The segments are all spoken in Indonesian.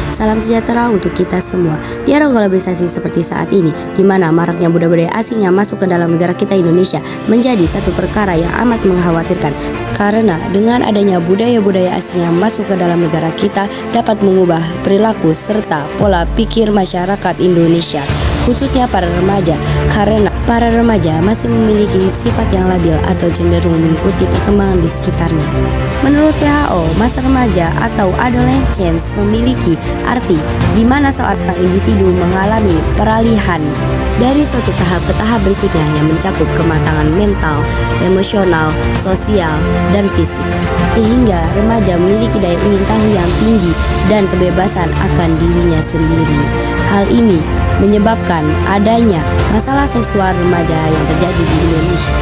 Salam sejahtera untuk kita semua. Di era globalisasi seperti saat ini, di mana maraknya budaya-budaya asing yang masuk ke dalam negara kita Indonesia menjadi satu perkara yang amat mengkhawatirkan. Karena dengan adanya budaya-budaya asing yang masuk ke dalam negara kita dapat mengubah perilaku serta pola pikir masyarakat Indonesia, khususnya para remaja, karena para remaja masih memiliki sifat yang labil atau cenderung mengikuti perkembangan di sekitarnya. Menurut WHO, masa remaja atau adolescence memiliki arti di mana seorang individu mengalami peralihan dari suatu tahap ke tahap berikutnya yang mencakup kematangan mental, emosional, sosial, dan fisik. Sehingga remaja memiliki daya ingin tahu yang tinggi dan kebebasan akan dirinya sendiri. Hal ini menyebabkan adanya masalah seksual remaja yang terjadi di Indonesia.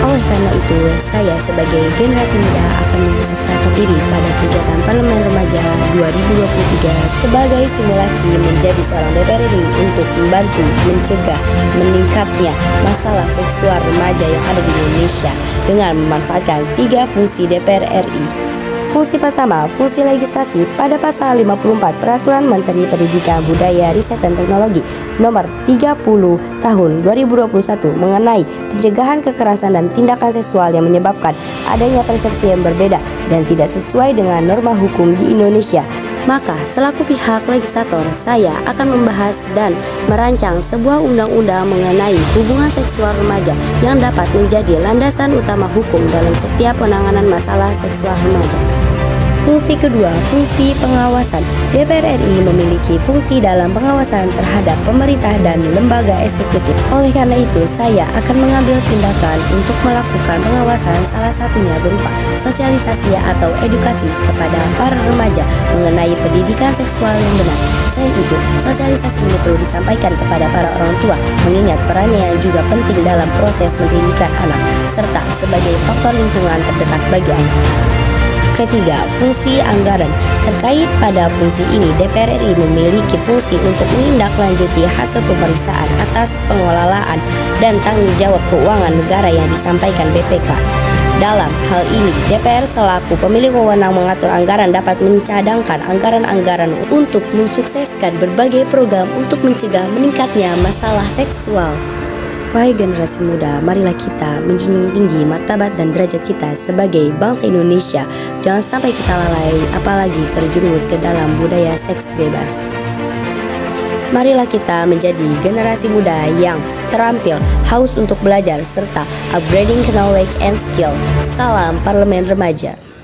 Oleh karena itu, saya sebagai generasi muda akan mengikutsertakan diri pada kegiatan Parlemen Remaja 2023 sebagai simulasi menjadi seorang DPR RI untuk membantu mencegah meningkatnya masalah seksual remaja yang ada di Indonesia dengan memanfaatkan 3 fungsi DPR RI. Fungsi pertama, fungsi legislasi pada pasal 54 Peraturan Menteri Pendidikan Budaya Riset dan Teknologi nomor 30 tahun 2021 mengenai pencegahan kekerasan dan tindakan seksual yang menyebabkan adanya persepsi yang berbeda dan tidak sesuai dengan norma hukum di Indonesia. Maka, selaku pihak legislator, saya akan membahas dan merancang sebuah undang-undang mengenai hubungan seksual remaja yang dapat menjadi landasan utama hukum dalam setiap penanganan masalah seksual remaja. Fungsi kedua, fungsi pengawasan. DPR RI memiliki fungsi dalam pengawasan terhadap pemerintah dan lembaga eksekutif. Oleh karena itu, saya akan mengambil tindakan untuk melakukan pengawasan, salah satunya berupa sosialisasi atau edukasi kepada para remaja mengenai pendidikan seksual yang benar. Selain itu, sosialisasi ini perlu disampaikan kepada para orang tua, mengingat perannya yang juga penting dalam proses pendidikan anak, serta sebagai faktor lingkungan terdekat bagi anak. Ketiga, fungsi anggaran. Terkait pada fungsi ini, DPR RI memiliki fungsi untuk menindaklanjuti hasil pemeriksaan atas pengelolaan dan tanggung jawab keuangan negara yang disampaikan BPK. Dalam hal ini, DPR selaku pemilik wewenang mengatur anggaran dapat mencadangkan anggaran-anggaran untuk mensukseskan berbagai program untuk mencegah meningkatnya masalah seksual. Wahai generasi muda, marilah kita menjunjung tinggi martabat dan derajat kita sebagai bangsa Indonesia. Jangan sampai kita lalai, apalagi terjerumus ke dalam budaya seks bebas. Marilah kita menjadi generasi muda yang terampil, haus untuk belajar, serta upgrading knowledge and skill. Salam Parlemen Remaja.